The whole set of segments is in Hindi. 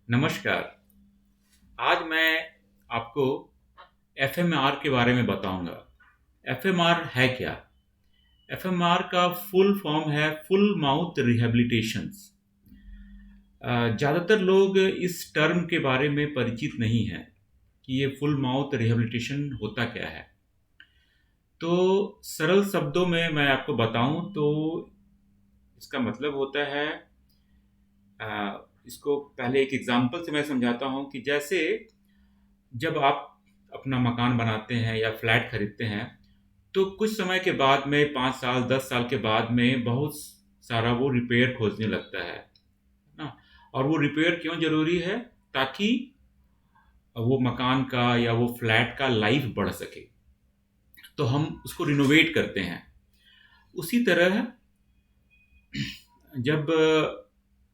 नमस्कार। आज मैं आपको एफएमआर के बारे में बताऊंगा। एफएमआर है क्या? एफएमआर का फुल फॉर्म है फुल माउथ रिहैबिलिटेशंस। ज़्यादातर लोग इस टर्म के बारे में परिचित नहीं हैं कि ये फुल माउथ रिहैबिलिटेशन होता क्या है। तो सरल शब्दों में मैं आपको बताऊं तो इसका मतलब होता है, इसको पहले एक एग्जांपल से मैं समझाता हूं कि जैसे जब आप अपना मकान बनाते हैं या फ्लैट खरीदते हैं, तो कुछ समय के बाद में 5 साल 10 साल के बाद में बहुत सारा वो रिपेयर खोजने लगता है ना। और वो रिपेयर क्यों ज़रूरी है? ताकि वो मकान का या वो फ्लैट का लाइफ बढ़ सके, तो हम उसको रिनोवेट करते हैं। उसी तरह जब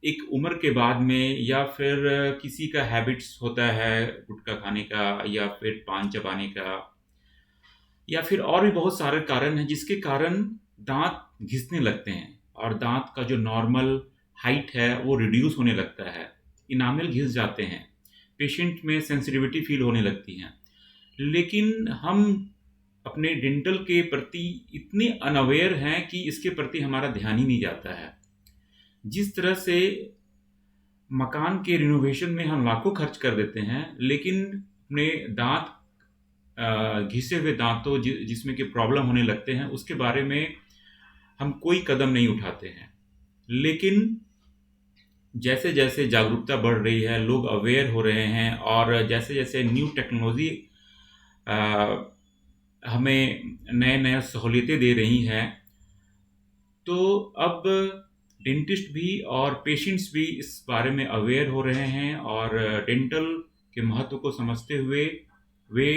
एक उम्र के बाद में या फिर किसी का हैबिट्स होता है गुटखा खाने का या फिर पान चबाने का या फिर और भी बहुत सारे कारण हैं जिसके कारण दांत घिसने लगते हैं और दांत का जो नॉर्मल हाइट है वो रिड्यूस होने लगता है, इनामल घिस जाते हैं, पेशेंट में सेंसिटिविटी फील होने लगती है। लेकिन हम अपने डेंटल के प्रति इतने अनअवेयर हैं कि इसके प्रति हमारा ध्यान ही नहीं जाता है। जिस तरह से मकान के रिनोवेशन में हम लाखों खर्च कर देते हैं, लेकिन अपने दांत घिसे हुए दांतों जिसमें कि प्रॉब्लम होने लगते हैं उसके बारे में हम कोई कदम नहीं उठाते हैं। लेकिन जैसे जैसे जागरूकता बढ़ रही है, लोग अवेयर हो रहे हैं और जैसे जैसे न्यू टेक्नोलॉजी हमें नए नए सहूलियतें दे रही हैं, तो अब डेंटिस्ट भी और पेशेंट्स भी इस बारे में अवेयर हो रहे हैं और डेंटल के महत्व को समझते हुए वे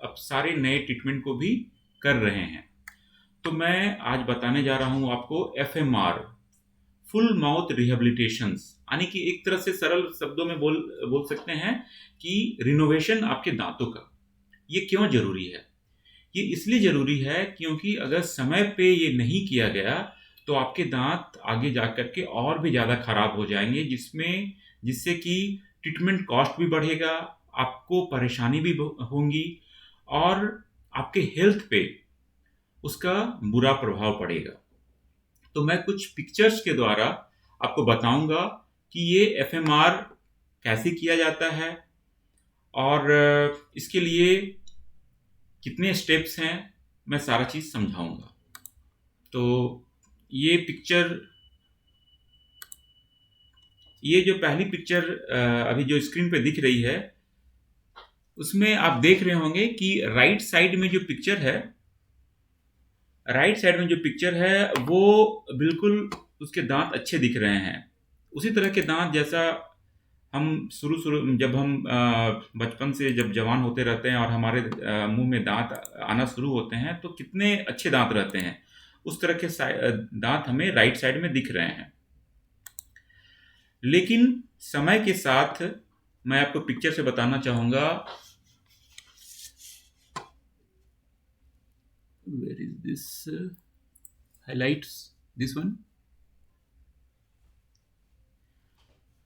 अब सारे नए ट्रीटमेंट को भी कर रहे हैं। तो मैं आज बताने जा रहा हूँ आपको एफएमआर, फुल माउथ रिहेबिलिटेशंस, यानी कि एक तरह से सरल शब्दों में बोल बोल सकते हैं कि रिनोवेशन आपके दांतों का। ये क्यों जरूरी है? ये इसलिए ज़रूरी है क्योंकि अगर समय पे ये नहीं किया गया तो आपके दांत आगे जा कर के और भी ज़्यादा खराब हो जाएँगे, जिससे कि ट्रीटमेंट कॉस्ट भी बढ़ेगा, आपको परेशानी भी होंगी और आपके हेल्थ पे उसका बुरा प्रभाव पड़ेगा। तो मैं कुछ पिक्चर्स के द्वारा आपको बताऊंगा कि ये एफएमआर कैसे किया जाता है और इसके लिए कितने स्टेप्स हैं, मैं सारा चीज़ समझाऊंगा। तो ये पिक्चर, ये जो पहली पिक्चर अभी जो स्क्रीन पे दिख रही है, उसमें आप देख रहे होंगे कि राइट साइड में जो पिक्चर है वो बिल्कुल उसके दांत अच्छे दिख रहे हैं। उसी तरह के दांत जैसा हम शुरू शुरू जब हम बचपन से जब जवान होते रहते हैं और हमारे मुंह में दांत आना शुरू होते हैं तो कितने अच्छे दांत रहते हैं, उस तरह के दांत हमें राइट साइड में दिख रहे हैं। लेकिन समय के साथ मैं आपको पिक्चर से बताना चाहूँगा, where is this highlights, this one.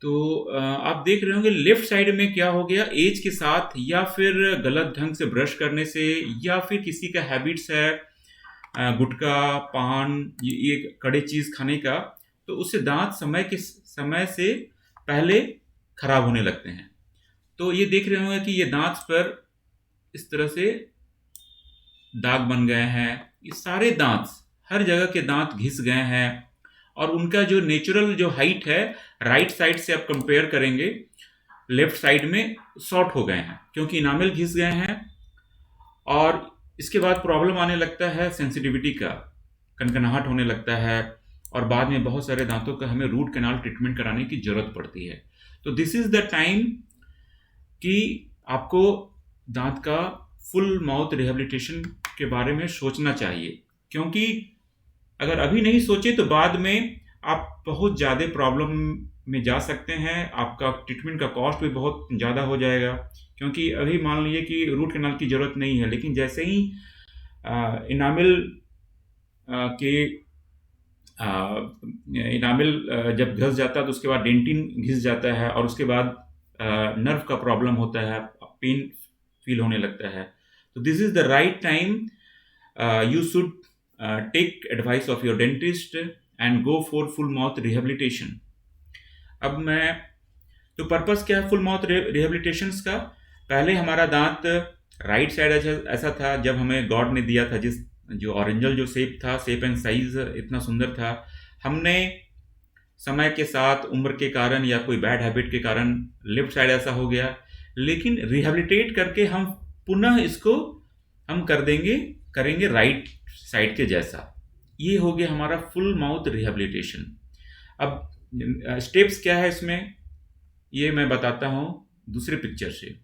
तो आप देख रहे होंगे लेफ्ट साइड में क्या हो गया, एज के साथ या फिर गलत ढंग से ब्रश करने से या फिर किसी का हैबिट्स है गुटखा पान ये कड़े चीज़ खाने का, तो उससे दांत समय से पहले खराब होने लगते हैं। तो ये देख रहे होंगे कि ये दांत पर इस तरह से दाग बन गए हैं। ये सारे दांत, हर जगह के दांत घिस गए हैं और उनका जो नेचुरल जो हाइट है राइट साइड से आप कंपेयर करेंगे लेफ्ट साइड में शॉर्ट हो गए हैं क्योंकि इनामल घिस गए हैं। और इसके बाद प्रॉब्लम आने लगता है सेंसिटिविटी का, कनकनाहट होने लगता है और बाद में बहुत सारे दांतों का हमें रूट कैनाल ट्रीटमेंट कराने की ज़रूरत पड़ती है। तो दिस इज़ द टाइम कि आपको दांत का फुल माउथ रिहेबिलिटेशन के बारे में सोचना चाहिए, क्योंकि अगर अभी नहीं सोचे तो बाद में आप बहुत ज़्यादा प्रॉब्लम में जा सकते हैं, आपका ट्रीटमेंट का कॉस्ट भी बहुत ज़्यादा हो जाएगा। क्योंकि अभी मान लीजिए कि रूट कैनाल की ज़रूरत नहीं है, लेकिन जैसे ही इनामिल के इनामिल जब घिस जाता है तो उसके बाद डेंटिन घिस जाता है और उसके बाद नर्व का प्रॉब्लम होता है, पेन फील होने लगता है, तो this is the right time you should take advice of your dentist and go for full mouth rehabilitation. अब मैं तो पर्पस क्या है फुल माउथ रिहेबिलिटेशंस का? पहले हमारा दांत राइट साइड ऐसा ऐसा था जब हमें गॉड ने दिया था, जिस जो ओरिजिनल जो शेप था, शेप एंड साइज इतना सुंदर था। हमने समय के साथ उम्र के कारण या कोई बैड हैबिट के कारण लेफ्ट साइड ऐसा हो गया, लेकिन रिहेबिलिटेट करके हम पुनः इसको हम करेंगे राइट साइड के जैसा। ये हो गया हमारा फुल माउथ रिहेबिलिटेशन। अब स्टेप्स क्या है इसमें, ये मैं बताता हूँ दूसरे पिक्चर से।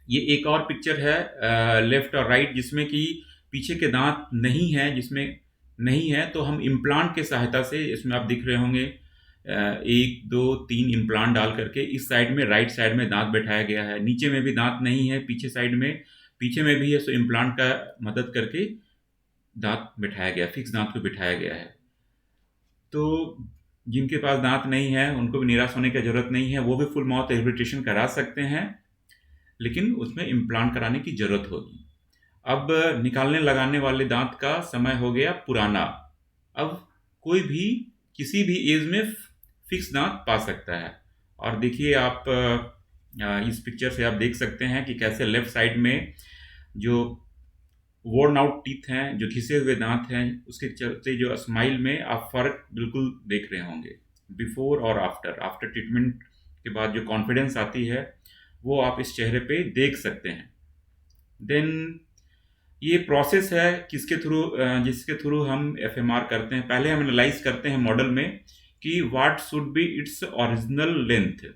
ये एक और पिक्चर है लेफ्ट और राइट, जिसमें कि पीछे के दांत नहीं है, जिसमें नहीं है तो हम इम्प्लांट के सहायता से, इसमें आप दिख रहे होंगे 1 2 3 इम्प्लांट डाल करके इस साइड में राइट साइड में दांत बैठाया गया है। नीचे में भी दांत नहीं है, पीछे साइड में पीछे में भी है, सो इम्प्लांट का मदद करके दांत बैठाया गया, फिक्स दांत को बिठाया गया है। तो जिनके पास दांत नहीं है उनको भी निराश होने की ज़रूरत नहीं है, वो भी फुल माउथ रिहेबिलिटेशन करा सकते हैं, लेकिन उसमें इम्प्लांट कराने की ज़रूरत होगी। अब निकालने लगाने वाले दांत का समय हो गया पुराना। अब कोई भी किसी भी एज में फिक्स दांत पा सकता है। और देखिए आप इस पिक्चर से आप देख सकते हैं कि कैसे लेफ्ट साइड में जो वर्न आउट टीथ हैं, जो घिसे हुए दांत हैं, उसके चलते जो स्माइल में आप फ़र्क बिल्कुल देख रहे होंगे, बिफोर और आफ्टर ट्रीटमेंट के बाद जो कॉन्फिडेंस आती है वो आप इस चेहरे पे देख सकते हैं। देन ये प्रोसेस है जिसके थ्रू हम एफएमआर करते हैं। पहले हम एनालाइज करते हैं मॉडल में कि what should be its original length,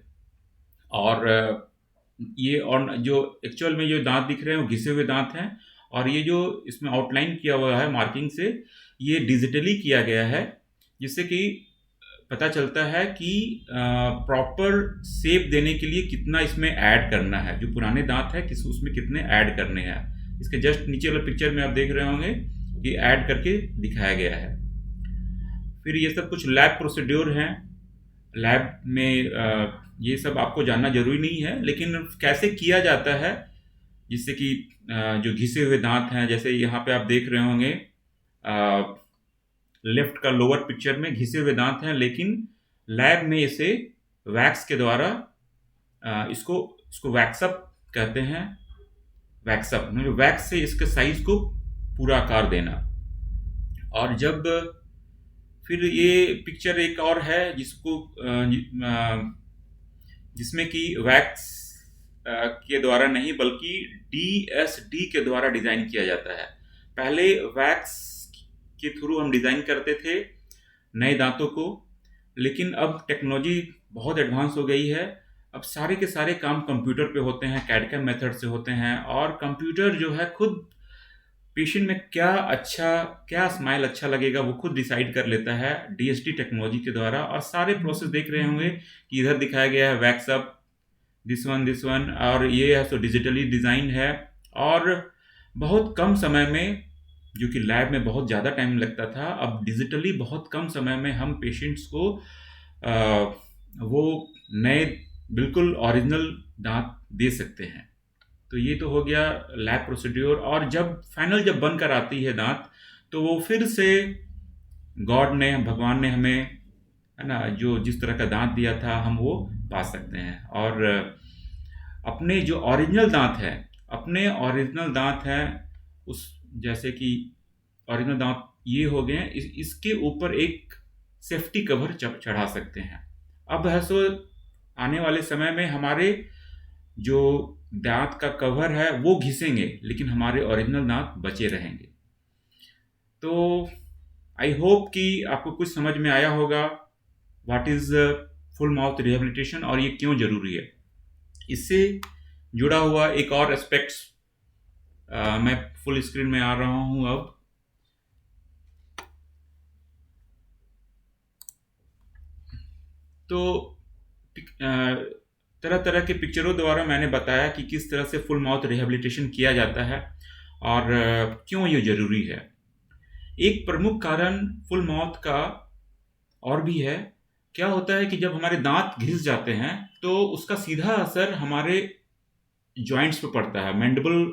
और ये और जो एक्चुअल में जो दांत दिख रहे हैं वो घिसे हुए दांत हैं, और ये जो इसमें आउटलाइन किया हुआ है मार्किंग से, ये डिजिटली किया गया है, जिससे कि पता चलता है कि प्रॉपर शेप देने के लिए कितना इसमें ऐड करना है, जो पुराने दांत है उसमें कितने ऐड करने हैं। इसके जस्ट नीचे वाले पिक्चर में आप देख रहे होंगे कि ऐड करके दिखाया गया है। फिर ये सब कुछ लैब प्रोसीड्योर हैं। लैब में ये सब आपको जानना जरूरी नहीं है, लेकिन कैसे किया जाता है, जिससे कि जो घिसे हुए दांत हैं, जैसे यहाँ पे आप देख रहे होंगे लेफ्ट का लोअर पिक्चर में घिसे हुए दांत हैं, लेकिन लैब में इसे वैक्स के द्वारा इसको वैक्सअप कहते हैं। वैक्सअप मतलब वैक्स से इसके साइज को पूरा आकार देना। और जब फिर ये पिक्चर एक और है जिसमें कि वैक्स के द्वारा नहीं बल्कि DSD के द्वारा डिज़ाइन किया जाता है। पहले वैक्स के थ्रू हम डिज़ाइन करते थे नए दांतों को, लेकिन अब टेक्नोलॉजी बहुत एडवांस हो गई है। अब सारे के सारे काम कंप्यूटर पे होते हैं, कैड-कैम मेथड से होते हैं, और कंप्यूटर जो है खुद पेशेंट में क्या स्माइल अच्छा लगेगा वो खुद डिसाइड कर लेता है DSD टेक्नोलॉजी के द्वारा। और सारे प्रोसेस देख रहे होंगे कि इधर दिखाया गया है वैक्स अप, दिस वन, और ये है सो डिजिटली डिज़ाइन है। और बहुत कम समय में, जो कि लैब में बहुत ज़्यादा टाइम लगता था, अब डिजिटली बहुत कम समय में हम पेशेंट्स को वो नए बिल्कुल ओरिजिनल दांत दे सकते हैं। तो ये तो हो गया लैब प्रोसीड्योर। और जब बनकर आती है दांत, तो वो फिर से भगवान ने हमें, है ना, जो जिस तरह का दांत दिया था हम वो पा सकते हैं। और अपने जो ओरिजिनल दांत हैं उस जैसे कि ओरिजिनल दांत ये हो गए हैं, इसके ऊपर एक सेफ्टी कवर चढ़ा सकते हैं। अब है सो आने वाले समय में हमारे जो दांत का कवर है वो घिसेंगे, लेकिन हमारे ओरिजिनल दांत बचे रहेंगे। तो आई होप कि आपको कुछ समझ में आया होगा what is full mouth rehabilitation और ये क्यों ज़रूरी है। इससे जुड़ा हुआ एक और एस्पेक्ट्स मैं फुल स्क्रीन में आ रहा हूँ अब। तो तरह तरह के पिक्चरों द्वारा मैंने बताया कि किस तरह से फुल माउथ रिहेबिलिटेशन किया जाता है और क्यों ये ज़रूरी है। एक प्रमुख कारण फुल माउथ का और भी है, क्या होता है कि जब हमारे दांत घिस जाते हैं तो उसका सीधा असर हमारे जॉइंट्स पे पड़ता है। मैंडिबल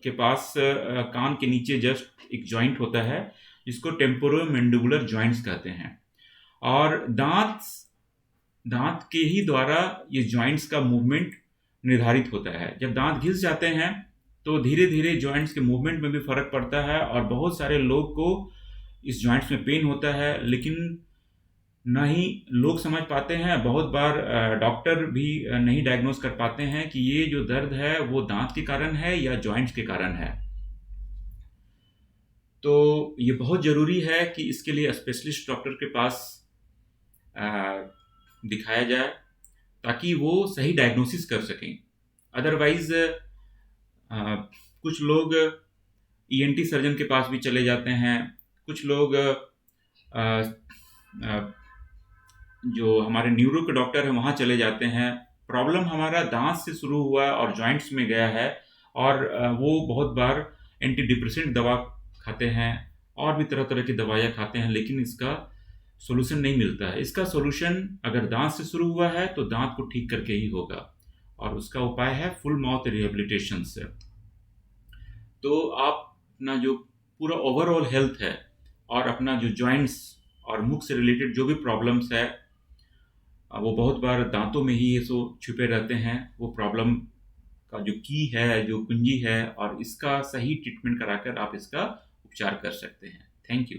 के पास कान के नीचे जस्ट एक जॉइंट होता है जिसको टेम्पोरोमैंडिबुलर जॉइंट्स कहते हैं। और दांत दांत के ही द्वारा ये जॉइंट्स का मूवमेंट निर्धारित होता है। जब दांत घिस जाते हैं तो धीरे धीरे जॉइंट्स के मूवमेंट में भी फर्क पड़ता है और बहुत सारे लोग को इस जॉइंट्स में पेन होता है, लेकिन ना ही लोग समझ पाते हैं। बहुत बार डॉक्टर भी नहीं डायग्नोस कर पाते हैं कि ये जो दर्द है वो दांत के कारण है या जॉइंट्स के कारण है। तो ये बहुत ज़रूरी है कि इसके लिए स्पेशलिस्ट डॉक्टर के पास अ, दिखाया जाए ताकि वो सही डायग्नोसिस कर सकें। अदरवाइज़ कुछ लोग ईएनटी सर्जन के पास भी चले जाते हैं। कुछ लोग अ, अ, जो हमारे न्यूरो के डॉक्टर हैं वहाँ चले जाते हैं। प्रॉब्लम हमारा दांत से शुरू हुआ और जॉइंट्स में गया है, और वो बहुत बार एंटी डिप्रेसेंट दवा खाते हैं और भी तरह तरह की दवाइयाँ खाते हैं, लेकिन इसका सॉल्यूशन नहीं मिलता है। इसका सॉल्यूशन अगर दांत से शुरू हुआ है तो दांत को ठीक करके ही होगा, और उसका उपाय है फुल माउथ रिहेबिलिटेशन से। तो आप अपना जो पूरा ओवरऑल हेल्थ है और अपना जो जॉइंट्स और मुख से रिलेटेड जो भी प्रॉब्लम्स है, वो बहुत बार दांतों में ही ये सो छुपे रहते हैं। वो प्रॉब्लम का जो की है, जो कुंजी है, और इसका सही ट्रीटमेंट कराकर आप इसका उपचार कर सकते हैं। Thank you.